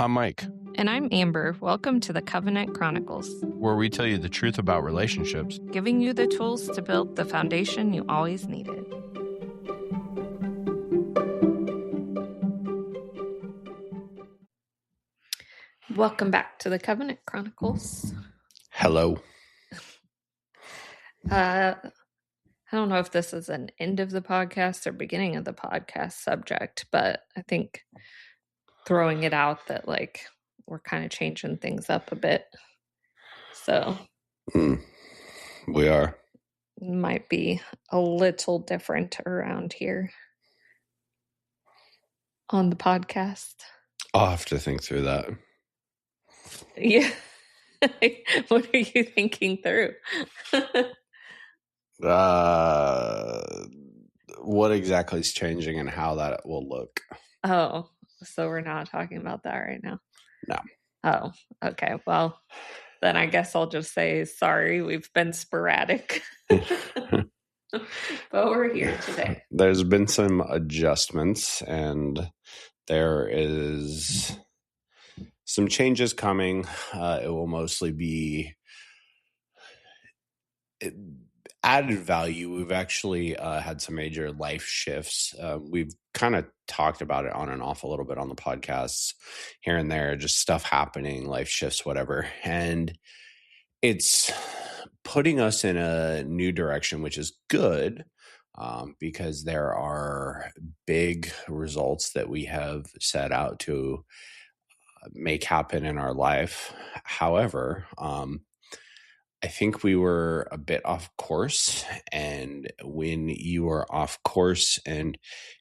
I'm Mike, And I'm Amber. Welcome to the Covenant Chronicles, where we tell you the truth about relationships, giving you the tools to build the foundation you always needed. Welcome back to the Covenant Chronicles. Hello. I don't know if this is an end of the podcast or beginning of the podcast subject, but I think throwing it out that we're kind of changing things up a bit. So We are. Might be a little different around here on the podcast. I'll have to think through that. Yeah. What are you thinking through? What exactly is changing and how that will look? Oh, so we're not talking about that right now? No. Oh, okay. Well, then I guess I'll just say sorry. We've been sporadic. But we're here today. There's been some adjustments and there is some changes coming. It will mostly be added value. We've actually had some major life shifts. We've kind of talked about it on and off a little bit on the podcasts here and there, just stuff happening, life shifts, whatever. And it's putting us in a new direction, which is good because there are big results that we have set out to make happen in our life. However, I think we were a bit off course, and when you are off course and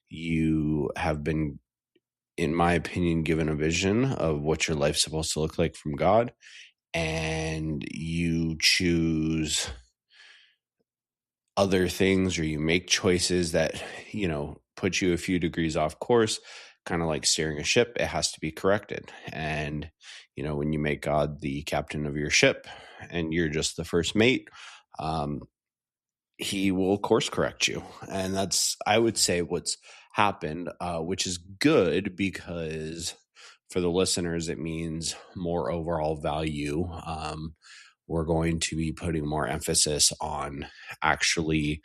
you have been, in my opinion, given a vision of what your life's supposed to look like from God, and you choose other things or you make choices that, put you a few degrees off course, kind of like steering a ship, it has to be corrected. And, when you make God the captain of your ship and you're just the first mate, he will course correct you. And that's, I would say, what's happened, which is good because for the listeners, it means more overall value. We're going to be putting more emphasis on actually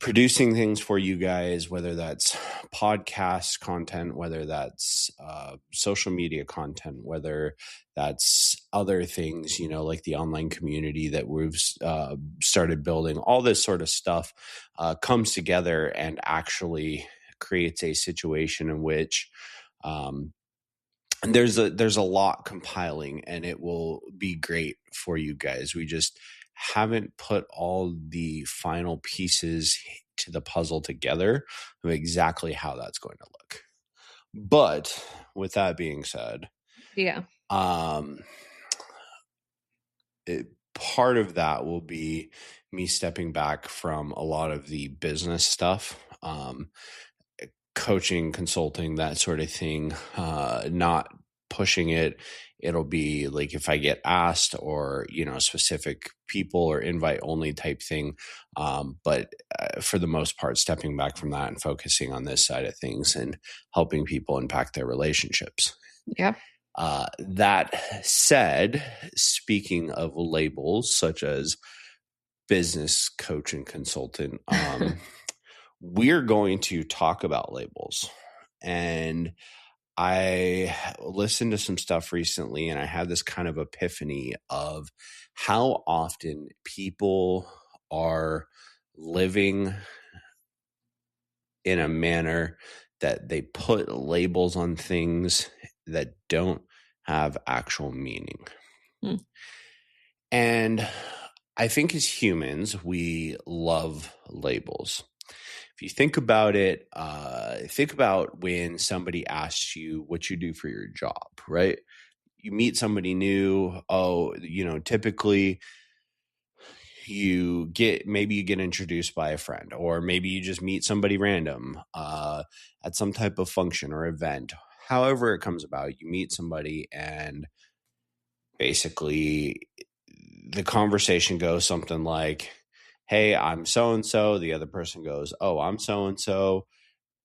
producing things for you guys, whether that's podcast content, whether that's social media content, whether that's other things, like the online community that we've started building. All this sort of stuff comes together and actually creates a situation in which there's a lot compiling, and it will be great for you guys. We just haven't put all the final pieces to the puzzle together of exactly how that's going to look. But with that being said, yeah, part of that will be me stepping back from a lot of the business stuff, coaching, consulting, that sort of thing, not pushing it. It'll be like if I get asked or, specific people or invite only type thing. But for the most part, stepping back from that and focusing on this side of things and helping people impact their relationships. Yeah. That said, speaking of labels such as business coach and consultant, we're going to talk about labels. And I listened to some stuff recently and I had this kind of epiphany of how often people are living in a manner that they put labels on things that don't have actual meaning. And I think as humans, we love labels. If you think about it, think about when somebody asks you what you do for your job, right? You meet somebody new. Typically you get introduced by a friend, or maybe you just meet somebody random at some type of function or event. However it comes about, you meet somebody and basically the conversation goes something like, hey, I'm so-and-so. The other person goes, oh, I'm so-and-so.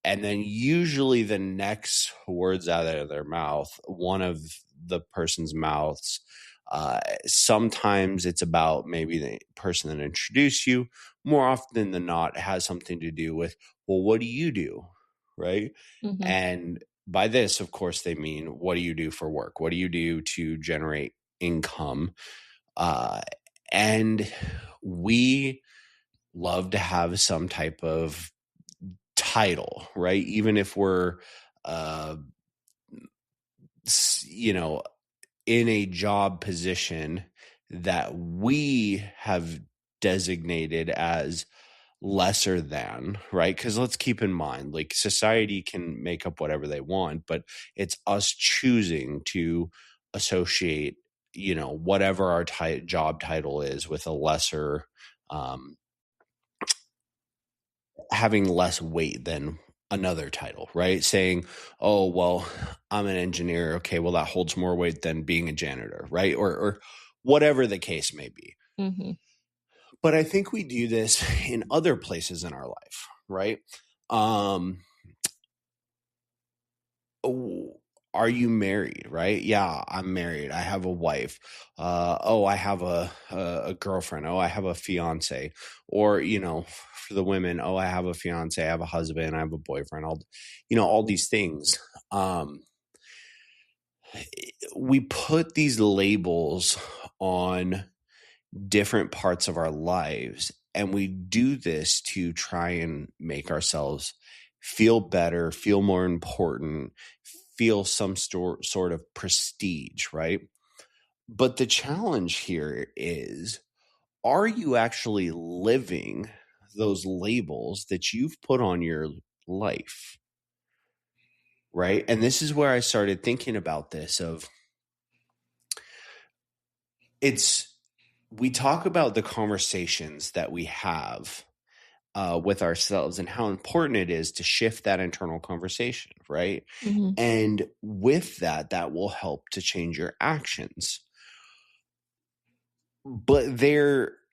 and then usually the next words out of their mouth, one of the person's mouths, sometimes it's about maybe the person that introduced you. More often than not, it has something to do with, well, what do you do? Right. Mm-hmm. And by this, of course, they mean, what do you do for work? What do you do to generate income? And we love to have some type of title, right? Even if we're, in a job position that we have designated as lesser than, right? Because let's keep in mind, like, society can make up whatever they want, but it's us choosing to associate, whatever our job title is with a lesser, having less weight than another title, right? Saying, oh, well, I'm an engineer. Okay, well, that holds more weight than being a janitor, right? Or whatever the case may be. Mm-hmm. But I think we do this in other places in our life, right? Are you married, right? Yeah, I'm married. I have a wife. I have a girlfriend. Oh, I have a fiance. Or, for the women, oh, I have a fiance. I have a husband. I have a boyfriend. All these things. We put these labels on different parts of our lives, and we do this to try and make ourselves feel better, feel more important, feel some sort of prestige, right? But the challenge here is, are you actually living those labels that you've put on your life, right? And this is where I started thinking about this we talk about the conversations that we have with ourselves and how important it is to shift that internal conversation, right? Mm-hmm. And with that will help to change your actions. But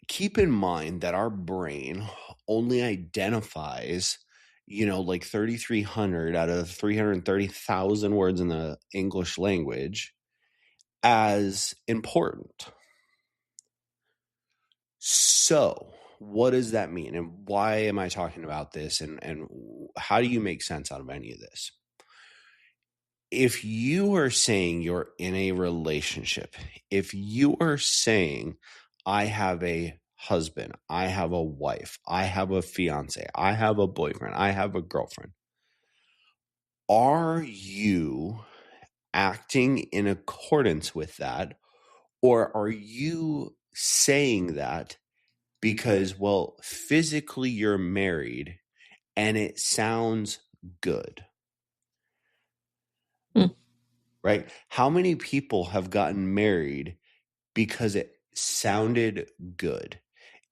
keep in mind that our brain only identifies, like 3,300 out of 330,000 words in the English language as important. So what does that mean? And why am I talking about this? And how do you make sense out of any of this? If you are saying you're in a relationship, if you are saying, I have a husband, I have a wife, I have a fiance, I have a boyfriend, I have a girlfriend, are you acting in accordance with that? Or are you saying that because, well, physically you're married and it sounds good? Right? How many people have gotten married because it sounded good?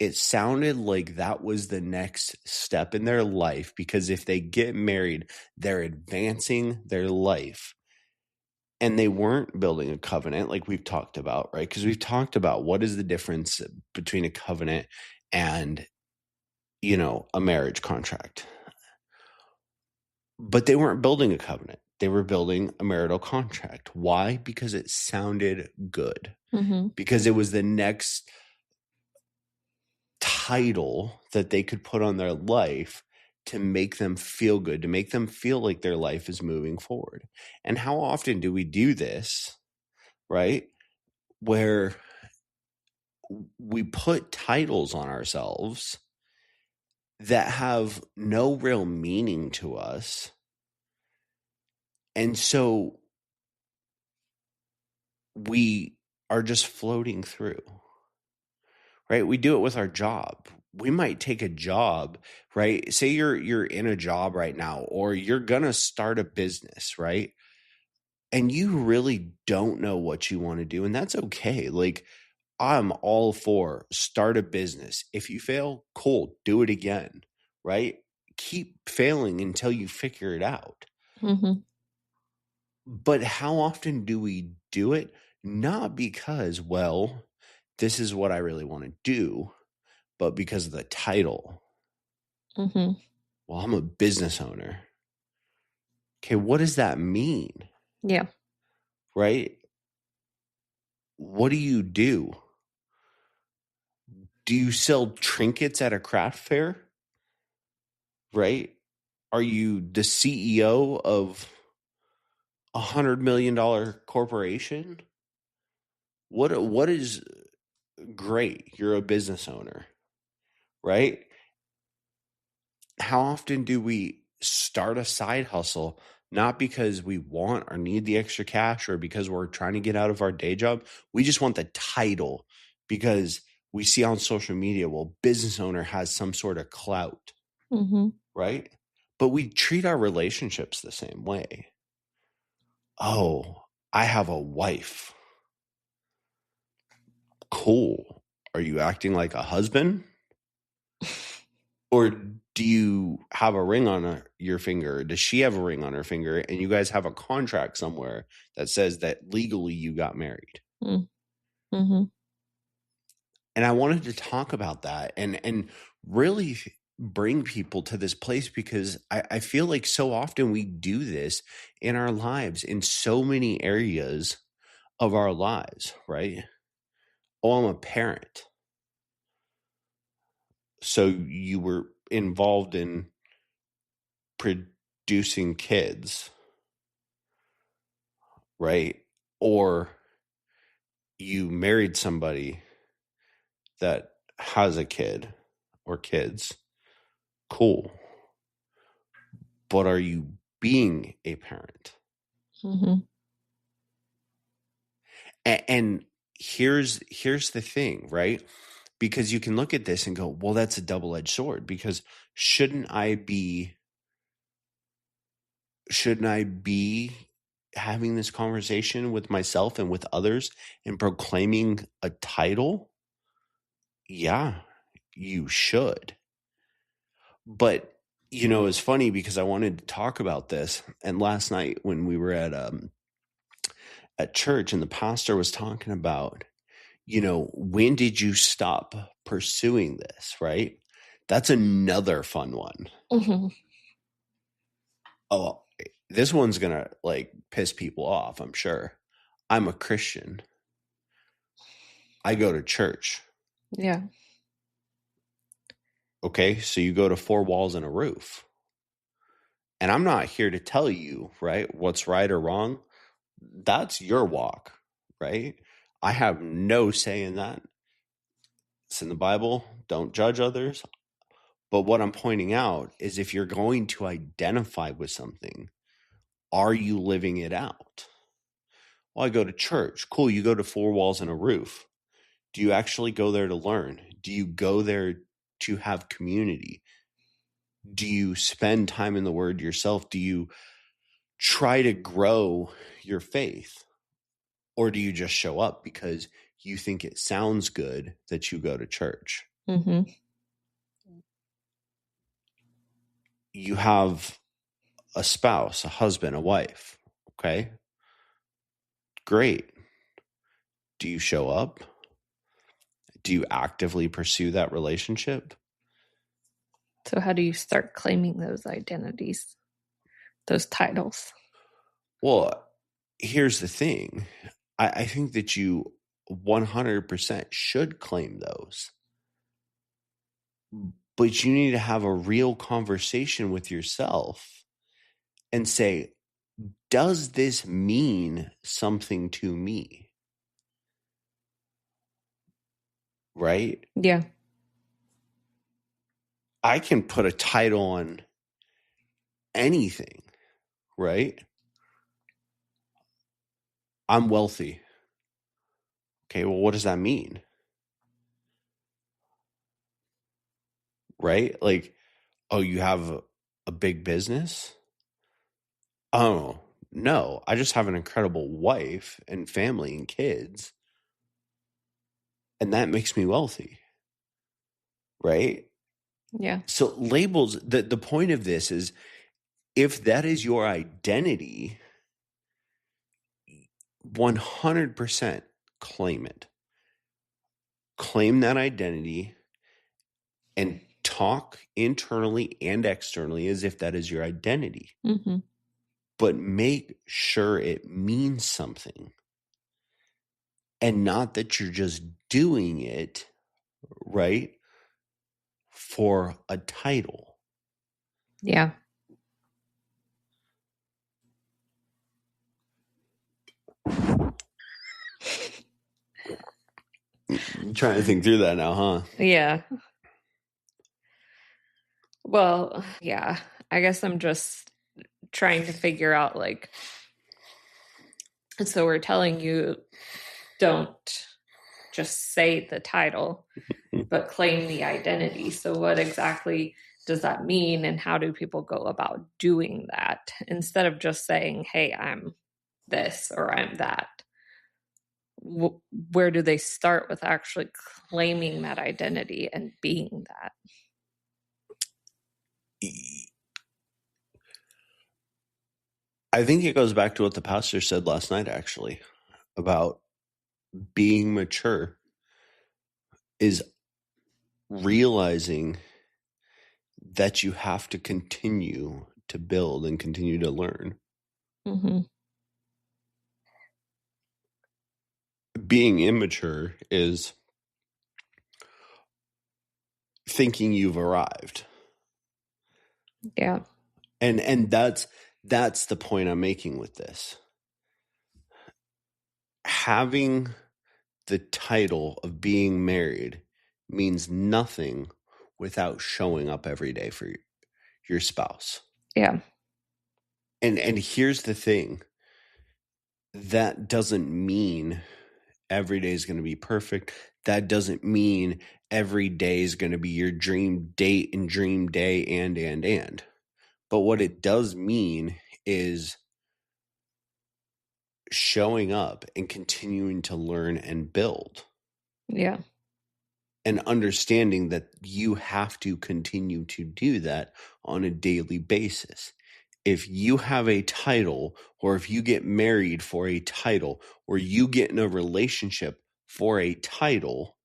It sounded like that was the next step in their life, because if they get married, they're advancing their life. And they weren't building a covenant like we've talked about, right? Because we've talked about what is the difference between a covenant and, a marriage contract. But they weren't building a covenant. They were building a marital contract. Why? Because it sounded good. Mm-hmm. Because it was the next title that they could put on their life to make them feel good, to make them feel like their life is moving forward. And how often do we do this, right? Where we put titles on ourselves that have no real meaning to us. And so we are just floating through, right? We do it with our job. We might take a job, right? Say you're in a job right now, or you're going to start a business, right? And you really don't know what you want to do. And that's okay. Like, I'm all for start a business. If you fail, cool, do it again, right? Keep failing until you figure it out. Mm-hmm. But how often do we do it? Not because, well, this is what I really want to do, but because of the title. Mm-hmm. Well, I'm a business owner. Okay, what does that mean? Yeah. Right? What do you do? Do you sell trinkets at a craft fair? Right? Are you the CEO of $100 million corporation? What is great? You're a business owner, right? How often do we start a side hustle not because we want or need the extra cash or because we're trying to get out of our day job? We just want the title because we see on social media, well, business owner has some sort of clout, right? But we treat our relationships the same way. Oh, I have a wife. Cool. Are you acting like a husband? Or do you have a ring on your finger? Does she have a ring on her finger? And you guys have a contract somewhere that says that legally you got married. Mm-hmm. And I wanted to talk about that and really bring people to this place because I feel like so often we do this in our lives in so many areas of our lives, right? Oh, I'm a parent. So you were involved in producing kids, right? Or you married somebody that has a kid or kids. Cool. But are you being a parent? And here's the thing, right? Because you can look at this and go, well, that's a double-edged sword, because shouldn't I be having this conversation with myself and with others and proclaiming a title? Yeah, you should. But it's funny because I wanted to talk about this, and last night when we were at church and the pastor was talking about, when did you stop pursuing this, right? That's another fun one. Oh, this one's gonna piss people off, I'm sure. I'm a Christian. I go to church. Yeah. Okay, so you go to four walls and a roof. And I'm not here to tell you, right, what's right or wrong. That's your walk, right? I have no say in that. It's in the Bible. Don't judge others. But what I'm pointing out is if you're going to identify with something, are you living it out? Well, I go to church. Cool. You go to four walls and a roof. Do you actually go there to learn? Do you go there to have community? Do you spend time in the Word yourself? Do you try to grow your faith? Or do you just show up because you think it sounds good that you go to church? You have a spouse, a husband, a wife. Okay. Great. Do you show up? Do you actively pursue that relationship? So how do you start claiming those identities, those titles? Well, here's the thing. I think that you 100% should claim those. But you need to have a real conversation with yourself and say, does this mean something to me? Right? Yeah. I can put a title on anything, right? I'm wealthy. Okay, well, what does that mean? Right? Oh, you have a big business? Oh, no. I just have an incredible wife and family and kids. And that makes me wealthy. Right? Yeah. So labels, the point of this is, if that is your identity, 100% claim it. Claim that identity and talk internally and externally as if that is your identity. but make sure it means something, and not that you're just doing it, right, for a title. Yeah. I'm trying to think through that now, huh? Yeah. Well, yeah. I guess I'm just trying to figure out, like, so we're telling you don't just say the title, but claim the identity. So what exactly does that mean, and how do people go about doing that instead of just saying, hey, I'm this or I'm that? Where do they start with actually claiming that identity and being that? I think it goes back to what the pastor said last night, actually, about being mature is realizing that you have to continue to build and continue to learn. Mm-hmm. Being immature is thinking you've arrived. Yeah. And that's the point I'm making with this. Having the title of being married means nothing without showing up every day for your spouse. Yeah. And here's the thing. That doesn't mean every day is going to be perfect. That doesn't mean every day is going to be your dream date and dream day and. But what it does mean is showing up and continuing to learn and build. Yeah. And understanding that you have to continue to do that on a daily basis. If you have a title, or if you get married for a title, or you get in a relationship for a title,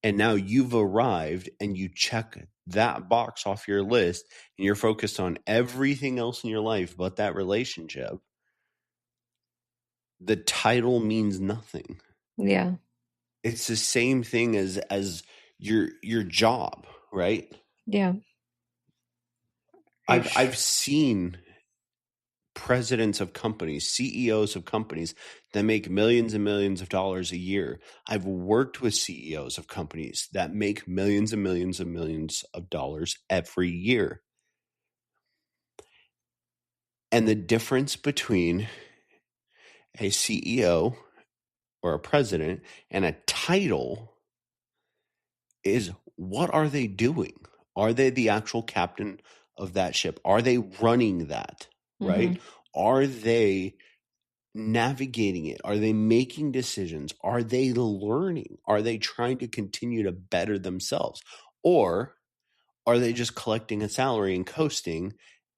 and now you've arrived and you check that box off your list and you're focused on everything else in your life but that relationship, the title means nothing. Yeah. It's the same thing as your job, right? Yeah. I've seen presidents of companies, CEOs of companies that make millions and millions of dollars a year. I've worked with CEOs of companies that make millions and millions and millions of dollars every year. And the difference between a CEO or a president and a title is, what are they doing? Are they the actual captain of that ship? Are they running that, right? Mm-hmm. Are they navigating it? Are they making decisions? Are they learning? Are they trying to continue to better themselves? Or are they just collecting a salary and coasting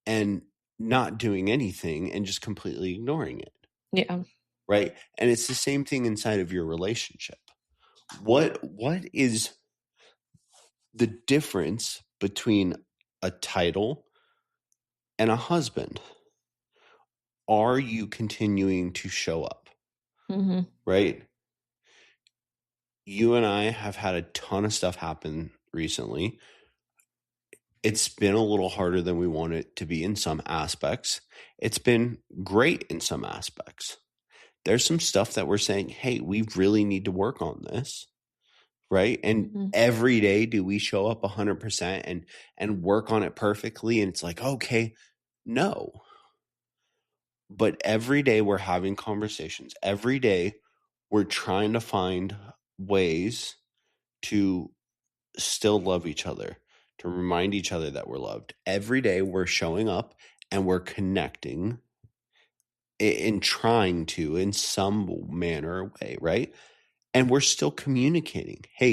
and not doing anything and just completely ignoring it? Yeah. Right? And it's the same thing inside of your relationship. What is the difference between a title and a husband? Are you continuing to show up? Mm-hmm. Right? You and I have had a ton of stuff happen recently. It's been a little harder than we want it to be in some aspects. It's been great in some aspects. There's some stuff that we're saying, hey, we really need to work on this, right? And Mm-hmm. every day do we show up 100% and work on it perfectly? And it's like, okay, no. But every day we're having conversations. Every day we're trying to find ways to still love each other, to remind each other that we're loved. Every day we're showing up and we're connecting in trying to, in some manner or way, right? And we're still communicating. Hey,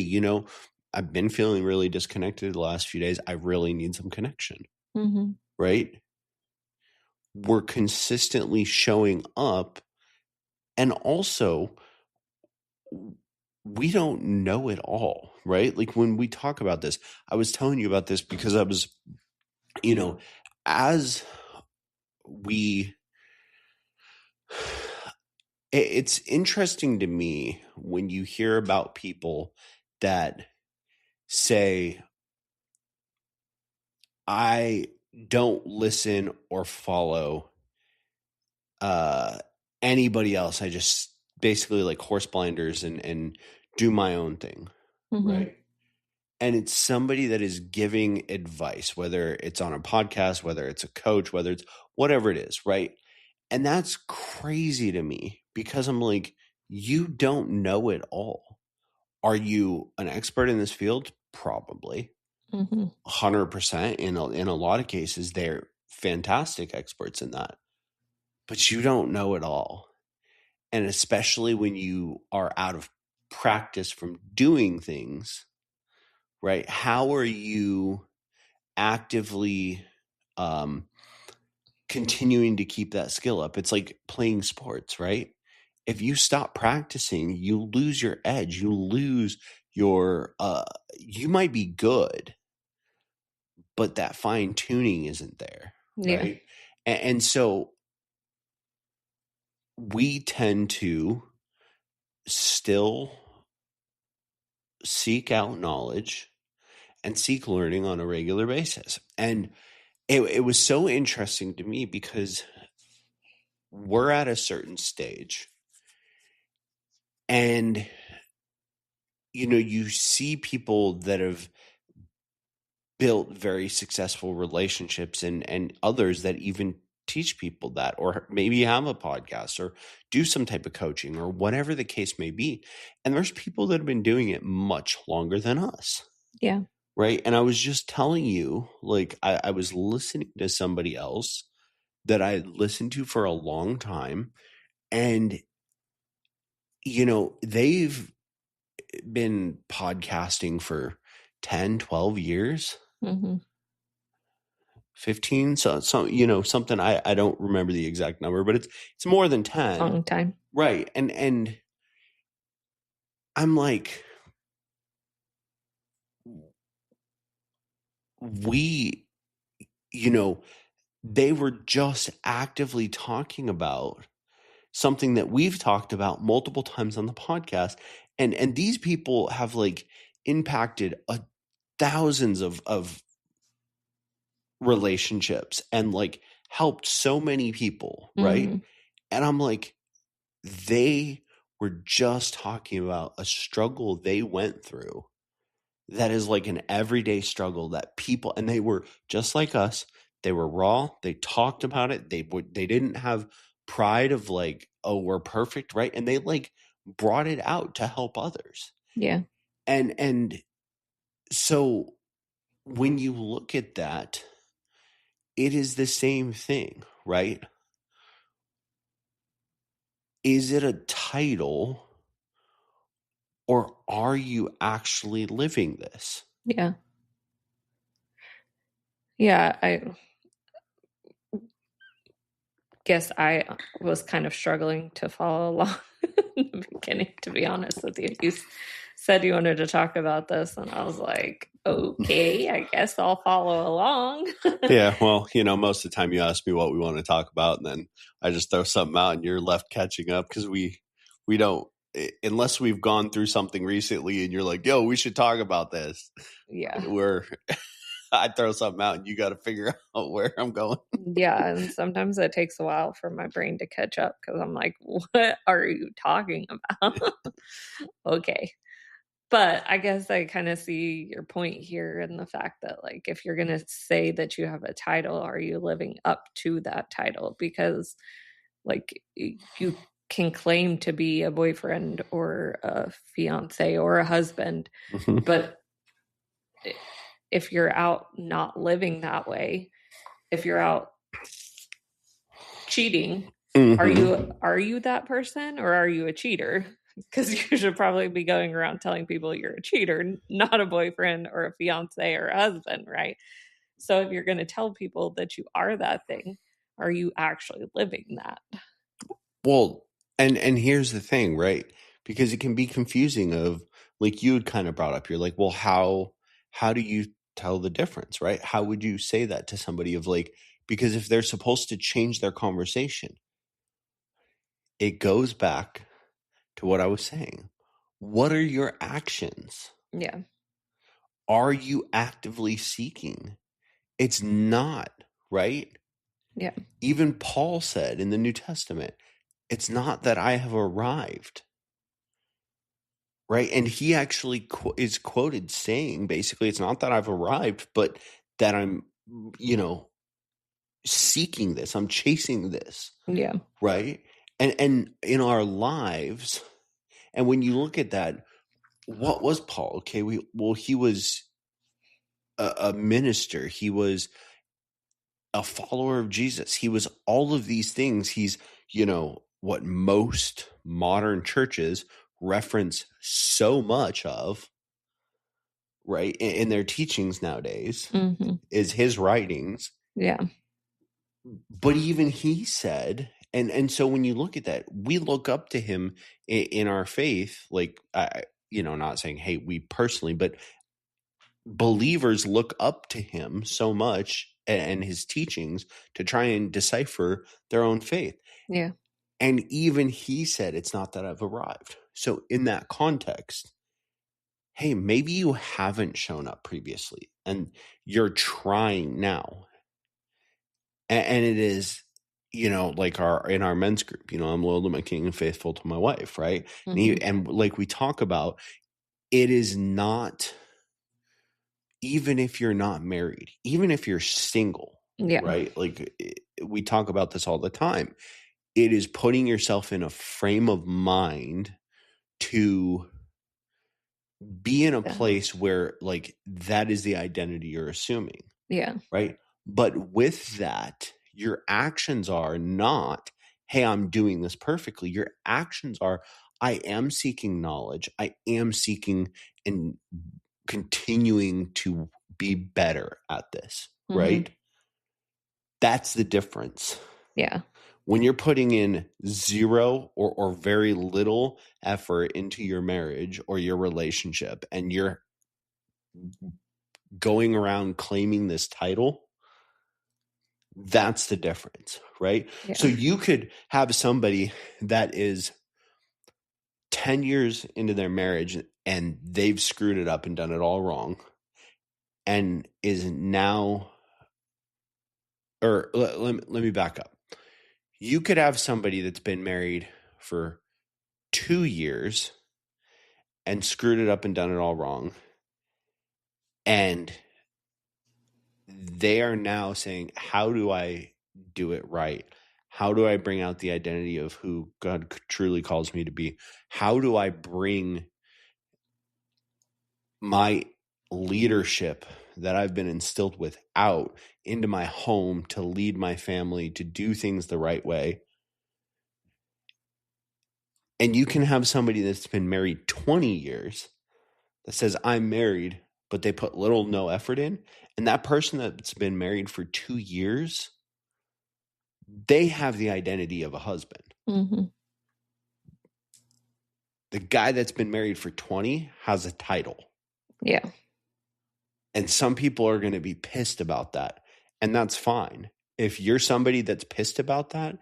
I've been feeling really disconnected the last few days. I really need some connection, Mm-hmm. right? We're consistently showing up. And also, we don't know it all, right? Like when we talk about this, I was telling you about this because I was, as we It's interesting to me when you hear about people that say, I don't listen or follow anybody else. I just basically like horse blinders and do my own thing. Mm-hmm. Right. And it's somebody that is giving advice, whether it's on a podcast, whether it's a coach, whether it's whatever it is. Right. And that's crazy to me because I'm like, you don't know it all. Are you an expert in this field? Probably. 100%. In a lot of cases, they're fantastic experts in that. But you don't know it all. And especially when you are out of practice from doing things, right? How are you actively continuing to keep that skill up? It's like playing sports, right? If you stop practicing, you lose your edge. You lose your, you might be good, but that fine tuning isn't there, Yeah. right? And so we tend to still seek out knowledge and seek learning on a regular basis. And it was so interesting to me because we're at a certain stage and, you know, you see people that have built very successful relationships and others that even teach people that, or maybe have a podcast or do some type of coaching or whatever the case may be. And there's people that have been doing it much longer than us. Yeah. Right. And I was just telling you, like, I was listening to somebody else that I listened to for a long time. And, you know, they've been podcasting for 10, 12 years. 15, so you know, something I don't remember the exact number, but it's more than 10. Long time. Right. And I'm like, we, you know, they were just actively talking about something that we've talked about multiple times on the podcast. And these people have like impacted thousands of relationships and like helped so many people, right? And I'm like, they were just talking about a struggle they went through that is like an everyday struggle that people, and they were just like us. They were raw. They talked about it. They didn't have pride of like, oh, we're perfect, right? And they like brought it out to help others. Yeah. And so when you look at that, it is the same thing, right? Is it a title or are you actually living this? Yeah. Yeah. I guess I was kind of struggling to follow along in the beginning, to be honest with you. You said you wanted to talk about this, and I was like, okay, I guess I'll follow along. Yeah, well, you know, most of the time you ask me what we want to talk about, and then I just throw something out, and you're left catching up because we don't, unless we've gone through something recently, and you're like, "Yo, we should talk about this." Yeah. I throw something out, and you got to figure out where I'm going. Yeah, and sometimes it takes a while for my brain to catch up because I'm like, what are you talking about? Okay. But I guess I kind of see your point here in the fact that, like, if you're going to say that you have a title, are you living up to that title? Because, like, you can claim to be a boyfriend or a fiance or a husband, but if you're out not living that way, if you're out cheating, are you that person or are you a cheater? Because you should probably be going around telling people you're a cheater, not a boyfriend or a fiance or a husband, right? So if you're going to tell people that you are that thing, are you actually living that? Well, and here's the thing, right? Because it can be confusing of, like you had kind of brought up, you're like, well, how do you tell the difference, right? How would you say that to somebody of like, because if they're supposed to change their conversation, it goes back to what I was saying. What are your actions? Yeah. Are you actively seeking? It's not, right? Yeah. Even Paul said in the New Testament, it's not that I have arrived, right? And he actually is quoted saying, basically, it's not that I've arrived, but that I'm, seeking this. I'm chasing this. Yeah. Right. And in our lives, and when you look at that, what was Paul? Okay. He was a minister. He was a follower of Jesus. He was all of these things. He's, what most modern churches reference so much of, right, in their teachings nowadays, is his writings. Yeah. But even he said, and so when you look at that, we look up to him in our faith, like, not saying, hey, we personally, but believers look up to him so much and his teachings to try and decipher their own faith. Yeah. And even he said, it's not that I've arrived. So in that context, hey, maybe you haven't shown up previously and you're trying now. And it is, like in our men's group, I'm loyal to my king and faithful to my wife, right? And like we talk about, it is not, even if you're not married, even if you're single, right? Like we talk about this all the time. It is putting yourself in a frame of mind to be in a place where like that is the identity you're assuming. Yeah. Right. But with that, your actions are not, hey, I'm doing this perfectly. Your actions are, I am seeking knowledge. I am seeking and continuing to be better at this. Right. That's the difference. Yeah. When you're putting in zero or very little effort into your marriage or your relationship and you're going around claiming this title, that's the difference, right? Yeah. So you could have somebody that is 10 years into their marriage and they've screwed it up and done it all wrong and is now, or let me back up. You could have somebody that's been married for 2 years and screwed it up and done it all wrong. And they are now saying, how do I do it right? How do I bring out the identity of who God truly calls me to be? How do I bring my leadership that I've been instilled with out into my home to lead my family, to do things the right way? And you can have somebody that's been married 20 years that says, I'm married, but they put little, no effort in. And that person that's been married for 2 years, they have the identity of a husband. The guy that's been married for 20 has a title. Yeah. And some people are going to be pissed about that. And that's fine. If you're somebody that's pissed about that,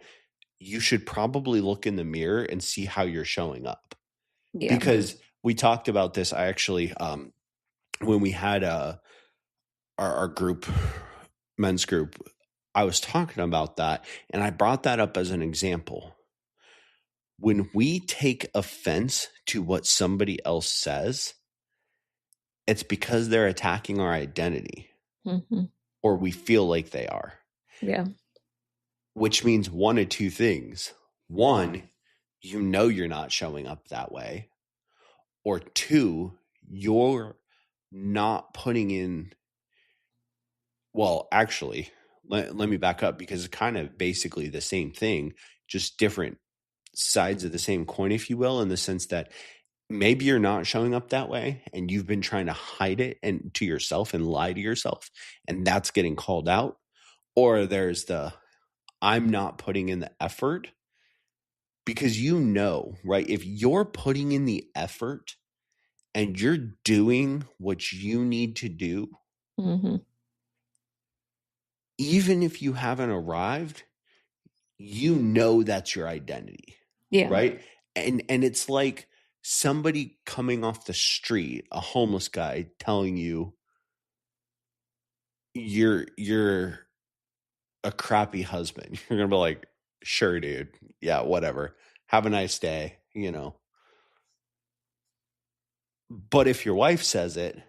you should probably look in the mirror and see how you're showing up. Yeah. Because we talked about this, I actually, when we had our group, men's group, I was talking about that. And I brought that up as an example. When we take offense to what somebody else says, it's because they're attacking our identity, or we feel like they are. Yeah. Which means one of two things. One, you're not showing up that way. Or two, you're not putting in, well, actually, let me back up, because it's kind of basically the same thing, just different sides of the same coin, if you will, in the sense that maybe you're not showing up that way and you've been trying to hide it and to yourself and lie to yourself, and that's getting called out. Or there's the, I'm not putting in the effort, because right? If you're putting in the effort and you're doing what you need to do, even if you haven't arrived, that's your identity. Yeah. right? And it's like somebody coming off the street, a homeless guy, telling you you're a crappy husband. You're gonna be like, sure, dude, yeah, whatever, have a nice day, you know. But if your wife says it,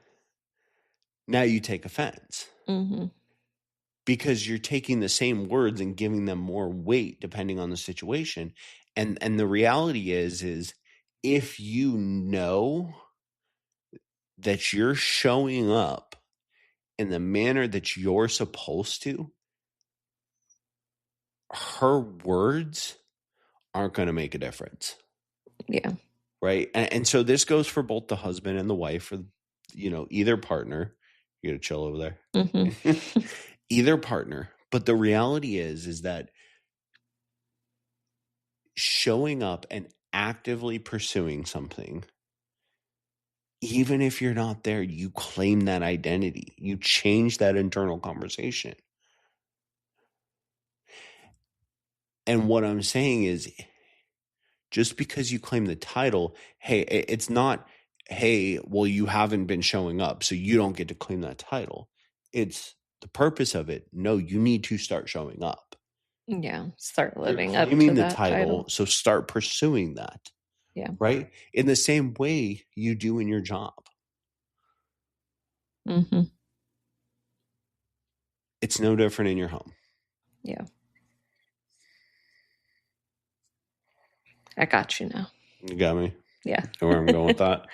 now you take offense. Mm-hmm. Because you're taking the same words and giving them more weight depending on the situation. And the reality is if you know that you're showing up in the manner that you're supposed to, her words aren't going to make a difference. Yeah. Right. And so this goes for both the husband and the wife, or, you know, either partner. You got to chill over there. Mm-hmm. Either partner. But the reality is that showing up and actively pursuing something, even if you're not there, you claim that identity. You change that internal conversation. And what I'm saying is, just because you claim the title, hey, it's not, hey, well, you haven't been showing up, so you don't get to claim that title. It's the purpose of it. No, you need to start showing up. Yeah. Start You're living up claiming to the that title. so start pursuing that. Yeah. Right? In the same way you do in your job. Mm-hmm. It's no different in your home. Yeah. I got you now. You got me? Yeah. Know where I'm going with that?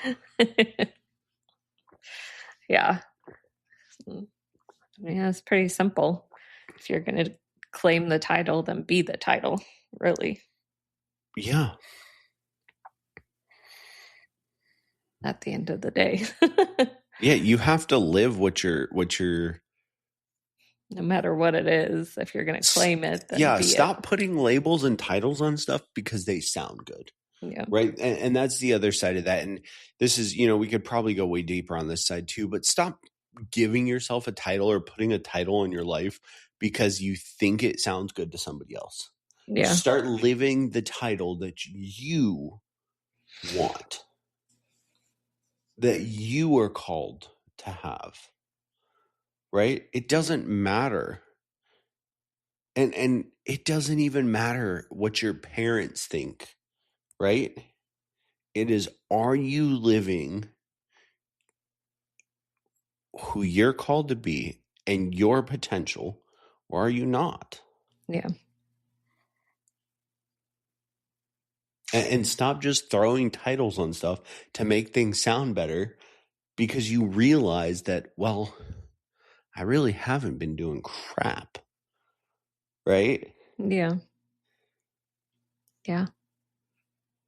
Yeah. I mean, it's pretty simple. If you're going to claim the title, then be the title, really. Yeah. At the end of the day. Yeah, you have to live what you're No matter what it is, if you're going to claim it, then yeah, be stop putting labels and titles on stuff because they sound good. Yeah. Right. And that's the other side of that. And this is, you know, we could probably go way deeper on this side too, but stop giving yourself a title or putting a title in your life because you think it sounds good to somebody else. Yeah. Start living the title that you want, that you are called to have. Right? It doesn't matter. And it doesn't even matter what your parents think, right? It is, are you living who you're called to be and your potential, or are you not? Yeah. And stop just throwing titles on stuff to make things sound better, because you realize that, well, I really haven't been doing crap. Right? Yeah. Yeah.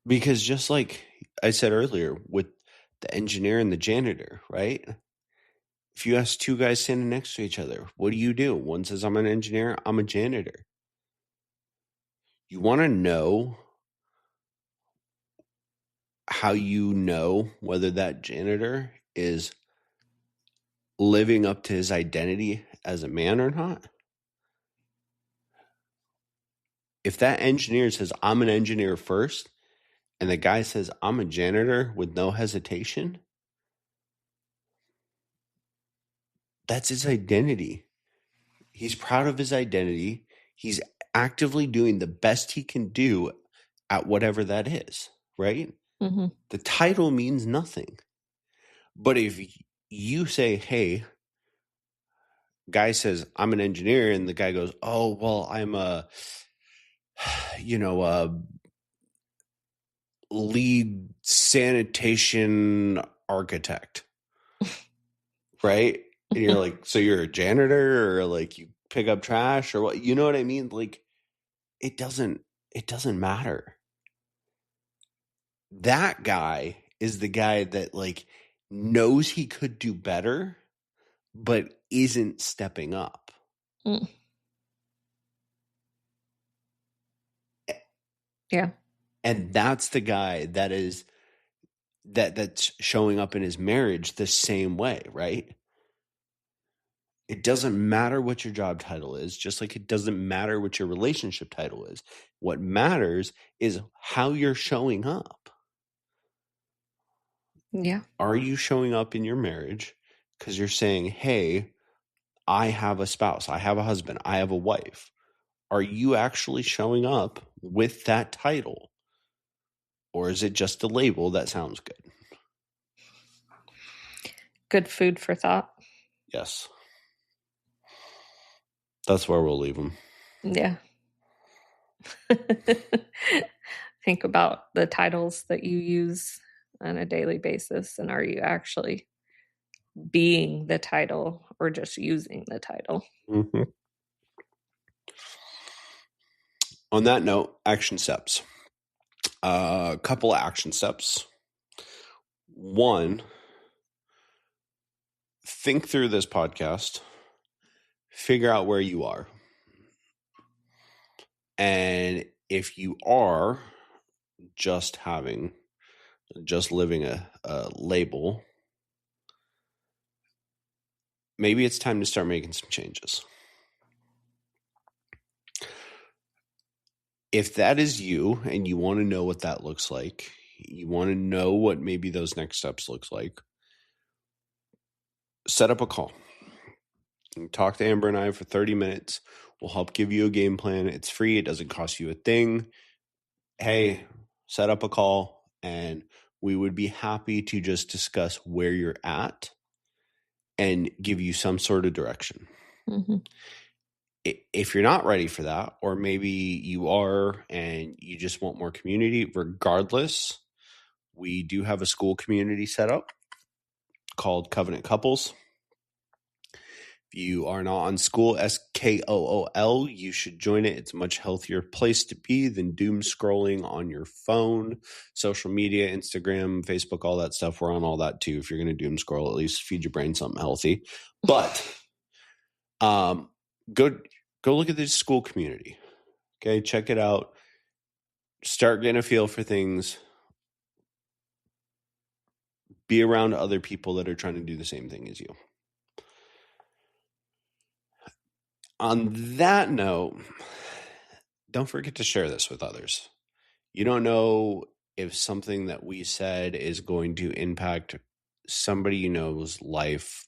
Because just like I said earlier with the engineer and the janitor, right? If you ask two guys standing next to each other, what do? One says, I'm an engineer, I'm a janitor. You want to know how you know whether that janitor is living up to his identity as a man or not? If that engineer says, I'm an engineer first, and the guy says, I'm a janitor with no hesitation, that's his identity. He's proud of his identity. He's actively doing the best he can do at whatever that is, right? Mm-hmm. The title means nothing. But if you say, hey, guy says, I'm an engineer, and the guy goes, oh, well, I'm a, you know, a lead sanitation architect, right? And you're like, so you're a janitor, or like you pick up trash, or what? You know what I mean? Like, it doesn't matter. That guy is the guy that like knows he could do better, but isn't stepping up. Mm. Yeah. And that's the guy that is that's showing up in his marriage the same way, right? It doesn't matter what your job title is, just like it doesn't matter what your relationship title is. What matters is how you're showing up. Yeah. Are you showing up in your marriage because you're saying, hey, I have a spouse, I have a husband, I have a wife? Are you actually showing up with that title? Or is it just a label that sounds good? Good food for thought. Yes. That's where we'll leave them. Yeah. Think about the titles that you use on a daily basis, and are you actually being the title or just using the title? Mm-hmm. On that note, action steps. A couple of action steps. One, think through this podcast, figure out where you are. And if you are just living a label, maybe it's time to start making some changes. If that is you and you want to know what that looks like, you want to know what maybe those next steps looks like, set up a call. Talk to Amber and I for 30 minutes. We'll help give you a game plan. It's free. It doesn't cost you a thing. Hey, set up a call and we would be happy to just discuss where you're at and give you some sort of direction. Mm-hmm. If you're not ready for that, or maybe you are and you just want more community, regardless, we do have a school community set up called Covenant Couples. If you are not on school, SKOOL, you should join it. It's a much healthier place to be than doom scrolling on your phone, social media, Instagram, Facebook, all that stuff. We're on all that too. If you're going to doom scroll, at least feed your brain something healthy. But go look at this school community. Okay, check it out. Start getting a feel for things. Be around other people that are trying to do the same thing as you. On that note, don't forget to share this with others. You don't know if something that we said is going to impact somebody you know's life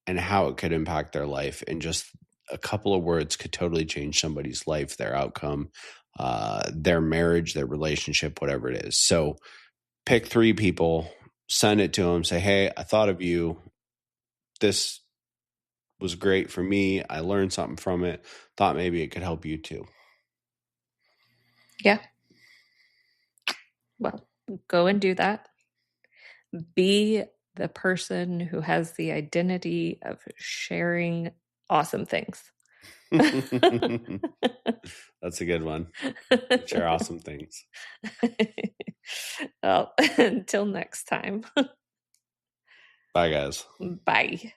and how it could impact their life. And just a couple of words could totally change somebody's life, their outcome, their marriage, their relationship, whatever it is. So pick 3 people, send it to them, say, hey, I thought of you. This was great for me. I learned something from it. Thought maybe it could help you too. Yeah. Well, go and do that. Be the person who has the identity of sharing awesome things. That's a good one. Share awesome things. Well, until next time. Bye, guys. Bye.